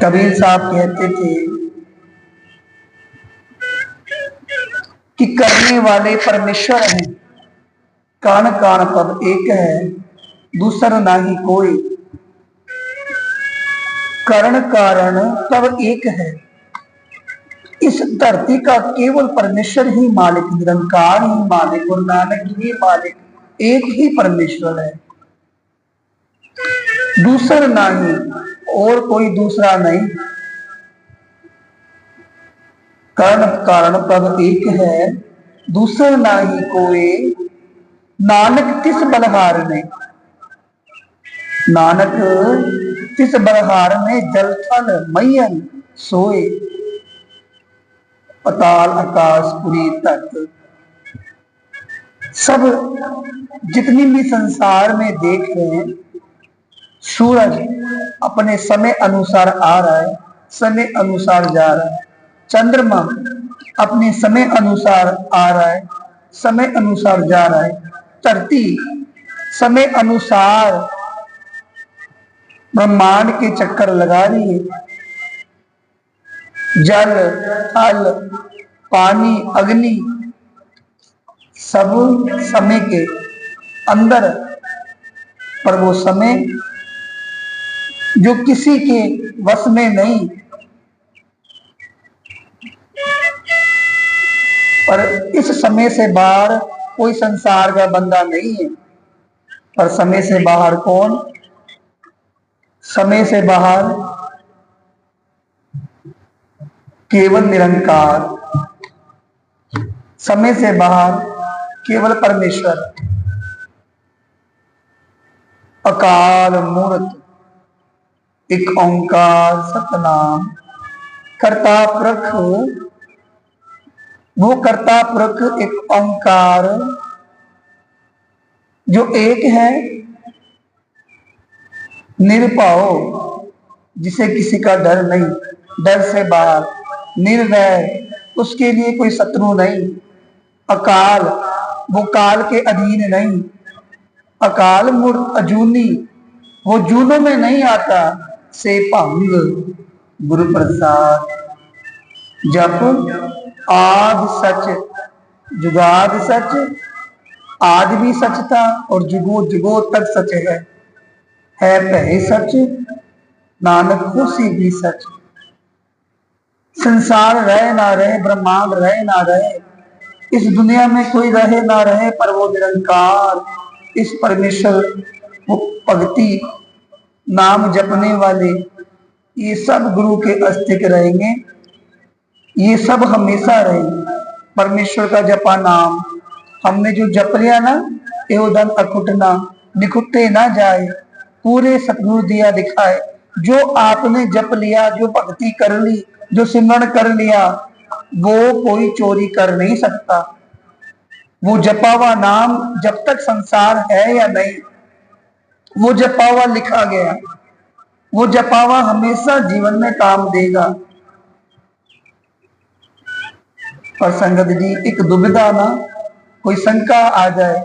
कबीर साहब कहते थे कि करने वाले परमेश्वर हैं, कान कान पद एक है, दूसर नाही कोई। करण कारण तब एक है, इस धरती का केवल परमेश्वर ही मालिक, निरंकार ही मालिक और नानक ही मालिक, एक ही परमेश्वर है, दूसर नहीं, और कोई दूसरा नहीं। कर्ण कारण तब एक है, दूसर नाही कोई। नानक तिस बलहार ने, नानक तिस बलहार में जल थल मैयन सोए। पताल आकाश पुरी तक, सब जितनी भी संसार में देख रहे हैं, सूरज अपने समय अनुसार आ रहा है, समय अनुसार जा रहा है। चंद्रमा अपने समय अनुसार आ रहा है, समय अनुसार जा रहा है। धरती समय अनुसार ब्रह्मांड के चक्कर लगा रही है। जल, थल, पानी, अग्नि सब समय के अंदर, पर वो समय जो किसी के वश में नहीं, पर इस समय से बाहर कोई संसार का बंदा नहीं है। पर समय से बाहर कौन? समय से बाहर केवल निरंकार, समय से बाहर केवल परमेश्वर। अकाल मूर्त एक ओंकार सतनाम, कर्ता पुरख, वो कर्ता पुरख एक ओंकार जो एक है, निर्भय, जिसे किसी का डर नहीं, डर से बाहर, निर्भय, उसके लिए कोई शत्रु नहीं। अकाल, वो काल के अधीन नहीं। अकाल मूर्त अजूनी, वो जूनों में नहीं आता। से भंग गुरु प्रसाद, जप आद सच जुगाद सच, आज भी सच था और जुगो जुगो तक सच है पहले सच, नानक खुशी भी सच। संसार रहे ना रहे, ब्रह्मांड रहे ना रहे, इस दुनिया में कोई रहे ना रहे, पर वो निरंकार, इस परमेश्वर वो भक्ति नाम जपने वाले, ये सब गुरु के अस्तिक रहेंगे, ये सब हमेशा रहेंगे। परमेश्वर का जपा नाम हमने जो जप लिया ना, एवं अकुटना निकुटे ना जाए, पूरे सतगुरु दिया दिखाए। जो आपने जप लिया, जो भक्ति कर ली, जो सिमरण कर लिया, वो कोई चोरी कर नहीं सकता। वो जपा हुआ नाम जब तक संसार है या नहीं, वो जपा हुआ लिखा गया, वो जपा हुआ हमेशा जीवन में काम देगा। और संगत जी, एक दुविधा ना, कोई शंका आ जाए,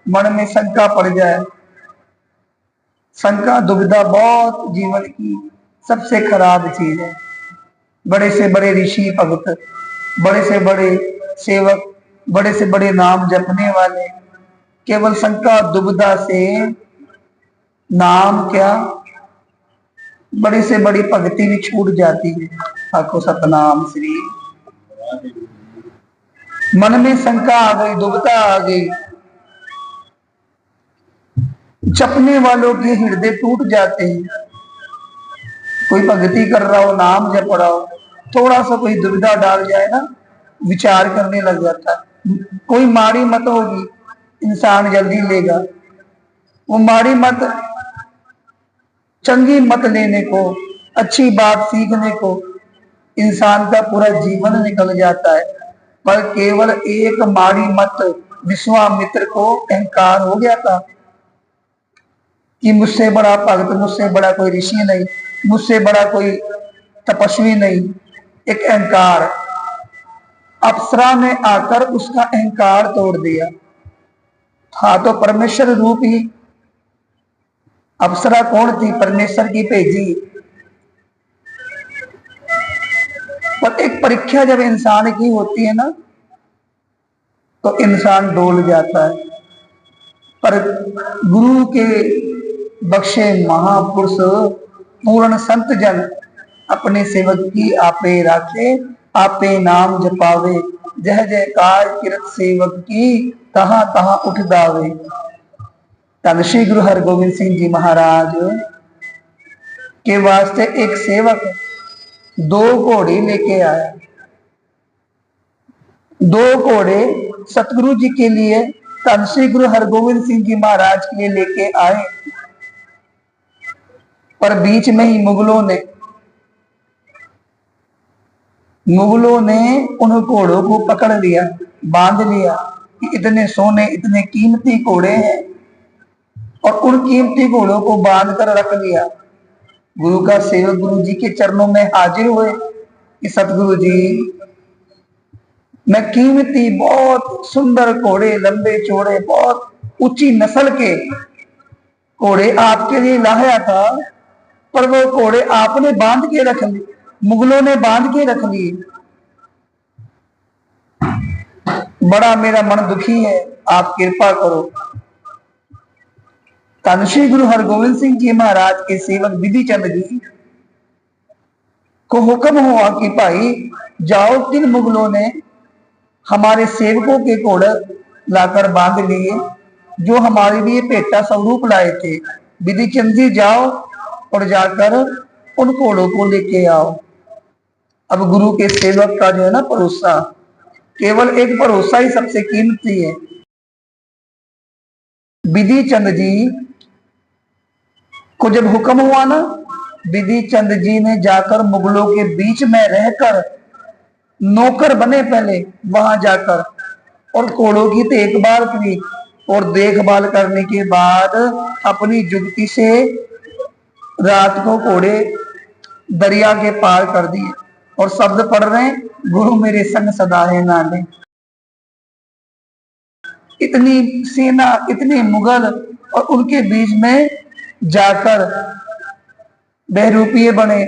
मन में शंका पड़ जाए, शंका दुविधा बहुत जीवन की सबसे खराब चीज है। बड़े से बड़े ऋषि भक्त, बड़े से बड़े सेवक, बड़े से बड़े नाम जपने वाले, केवल शंका दुविधा से नाम क्या, बड़ी से बड़ी भक्ति भी छूट जाती है। आखो सतनाम श्री, मन में शंका आ गई, दुविधा आ गई, जपने वालों के हृदय टूट जाते हैं। कोई भक्ति कर रहा हो, नाम जप रहा हो, थोड़ा सा कोई दुविधा डाल जाए ना, विचार करने लग जाता है। कोई माड़ी मत होगी, इंसान जल्दी लेगा। वो माड़ी मत, चंगी मत लेने को, अच्छी बात सीखने को इंसान का पूरा जीवन निकल जाता है। पर केवल एक माड़ी मत विश्वामित्र को अहंकार हो गया था कि मुझसे बड़ा भक्त, मुझसे बड़ा कोई ऋषि नहीं, मुझसे बड़ा कोई तपस्वी नहीं। एक अहंकार, अप्सरा ने आकर उसका अहंकार तोड़ दिया। हाँ, तो परमेश्वर रूप ही अप्सरा कौन थी? परमेश्वर की भेजी। पर एक परीक्षा जब इंसान की होती है ना, तो इंसान डोल जाता है। पर गुरु के बख्शे महापुरुष पूर्ण संत जन अपने सेवक की आपे राखे, आपे नाम जपावे, जय जयकार किरत सेवक की, तहां तहां उठ दावे। धन श्री गुरु हरगोबिंद सिंह जी महाराज के वास्ते एक सेवक 2 घोड़े लेके आया। 2 घोड़े सतगुरु जी के लिए, धन श्री गुरु हरगोबिंद सिंह जी महाराज के लिए लेके आए। पर बीच में ही मुगलों ने उन घोड़ों को पकड़ लिया, बांध लिया कि इतने सोने, इतने कीमती घोड़े हैं, और उन कीमती घोड़ों को बांध कर रख लिया। गुरु का सेवक गुरु जी के चरणों में हाजिर हुए कि सतगुरु जी, मैं कीमती बहुत सुंदर घोड़े, लंबे चौड़े, बहुत ऊंची नस्ल के घोड़े आपके लिए लाया था, पर वो घोड़े आपने बांध के रख लिए, मुगलों ने बांध के रख लिए। बड़ा मेरा मन दुखी है, आप कृपा करो। धन श्री गुरु हरगोबिंद सिंह जी महाराज के सेवक विधि चंद जी को हुक्म हुआ कि भाई जाओ, 3 मुगलों ने हमारे सेवकों के घोड़े लाकर बांध लिए, जो हमारे लिए पेटा स्वरूप लाए थे। विधि चंद जी जाओ और जाकर उन घोड़ों को लेके आओ। अब गुरु के सेवक का जो है ना भरोसा, केवल एक भरोसा ही सबसे कीमती है। विधि चंद जी को जब हुक्म हुआ ना, विधि चंद जी ने जाकर मुगलों के बीच में रहकर नौकर बने पहले वहां जाकर, और घोड़ों की देखभाल की, और देखभाल करने के बाद अपनी जुगती से रात को घोड़े दरिया के पार कर दिए, और शब्द पढ़ रहे हैं, गुरु मेरे संग सदा है नाले। इतनी सेना, इतने मुगल, और उनके बीच में जाकर बहरूपीय बने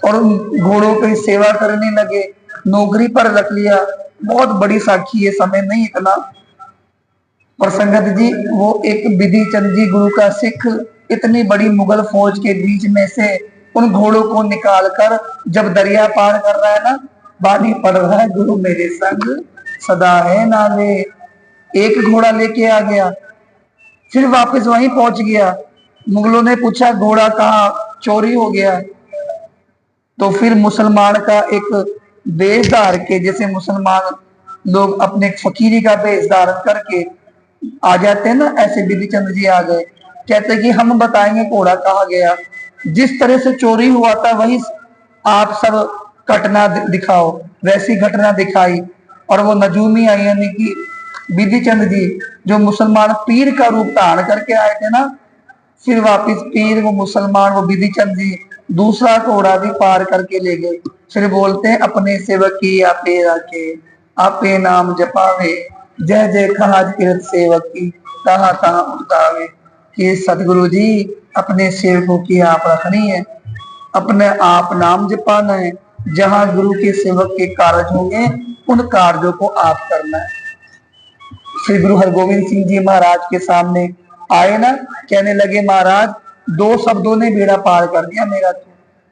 और घोड़ों की सेवा करने लगे, नौकरी पर रख लिया। बहुत बड़ी साखी है, समय नहीं इतना। और संगत जी, वो एक विधि चंद जी गुरु का सिख इतनी बड़ी मुगल फौज के बीच में से उन घोड़ों को निकालकर जब दरिया पार कर रहा है ना, बानी पड़ रहा है, गुरु मेरे संग सदा है नाले। एक घोड़ा लेके आ गया, फिर वापस वहीं पहुंच गया। मुगलों ने पूछा घोड़ा कहाँ, चोरी हो गया। तो फिर मुसलमान का एक वेश धार के, जैसे मुसलमान लोग अपने फकीरी का वेश धारण करके आ जाते हैं ना, ऐसे विधि चंद जी आ गए। कहते कि हम बताएंगे घोड़ा कहाँ गया, जिस तरह से चोरी हुआ था वही आप सब घटना दिखाओ। वैसी घटना दिखाई, और वो नजूमी आई, यानी कि विधि चंद जी जो मुसलमान पीर का रूप धारण करके आए थे ना, फिर वापिस पीर, वो मुसलमान, वो विधि चंद जी दूसरा घोड़ा भी पार करके ले गए। फिर बोलते हैं, अपने सेवक की आपे राखे, आपे नाम जपावे, जय जय खाज किरत सेवक की, तहां तहां उठावे। कि सतगुरु जी, अपने सेवकों की आप रखनी है, अपने आप नाम जपाना है, जहां गुरु के सेवक के कार्य होंगे उन कार्यों को आप करना है। श्री गुरु हरगोबिंद सिंह जी महाराज के सामने आए ना, कहने लगे महाराज, 2 शब्दों ने बेड़ा पार कर दिया मेरा। तो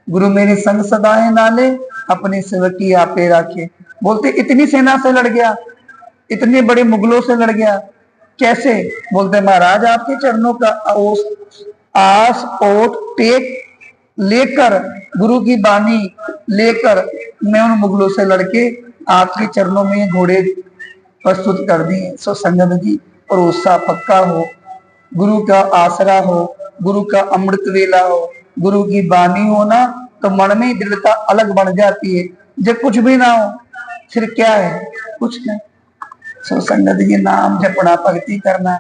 गुरु मेरे संग सदा है नाले, अपने सेवक की आपे राखे। बोलते इतनी सेना से लड़ गया, इतने बड़े मुगलों से लड़ गया, कैसे? बोलते महाराज, आपके चरणों का आस ओट टेक लेकर, गुरु की बानी लेकर मैं उन मुगलों से लड़के आपके चरणों में घोड़े प्रस्तुत कर दिए। सो संगत जी, भरोसा पक्का हो, गुरु का आसरा हो, गुरु का अमृत वेला हो, गुरु की बानी हो ना, तो मन में दृढ़ता अलग बन जाती है। जब कुछ भी ना हो फिर क्या है? कुछ नहीं। सो संगत जी, नाम जपना, भक्ति करना,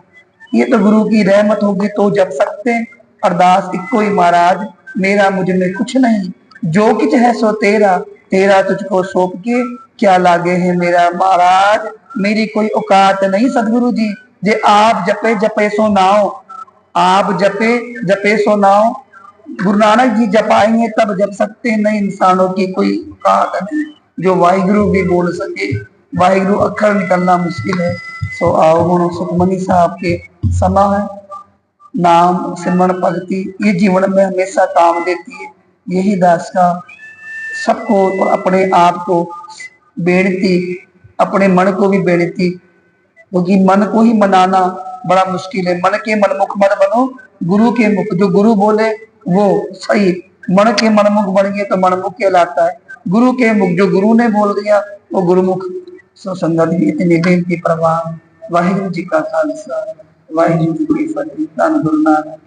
ये तो गुरु की रहमत होगी तो जप सकते हैं। अरदास इको ही महाराज, मेरा मुझ में कुछ नहीं, जो किच है सो तेरा, तेरा तुझको सौंप के क्या लागे है मेरा। महाराज, मेरी कोई औकात नहीं सदगुरु जी, जे आप जपे जपे सो नाओ, आप जपे जपे सो नाओ, गुरु नानक जी जपाएंगे तब जप सकते हैं, नहीं इंसानों की कोई औकात नहीं जो वाहिगुरु भी बोल सके। वाहिगुरु अखर निकलना मुश्किल है। सो आओ गुरु सुखमनी साहब के समा है। नाम सिमरन भक्ति ये जीवन में हमेशा काम देती है। यही दास का सबको और अपने आप को बेनती, अपने मन को भी बेनती, क्योंकि मन को ही मनाना बड़ा मुश्किल है। मन के मनमुख मत बनो, गुरु के मुख, जो गुरु बोले वो सही। मन के मनमुख बन गए तो मनमुख कहलाता है। गुरु के मुख, जो गुरु ने बोल दिया वो गुरुमुख। सो संगत जी इतनी बेनती प्रवान। वाहिगुरु जी का खालसा, वाहिगुरु जी की फतेह। धन गुरु नानक।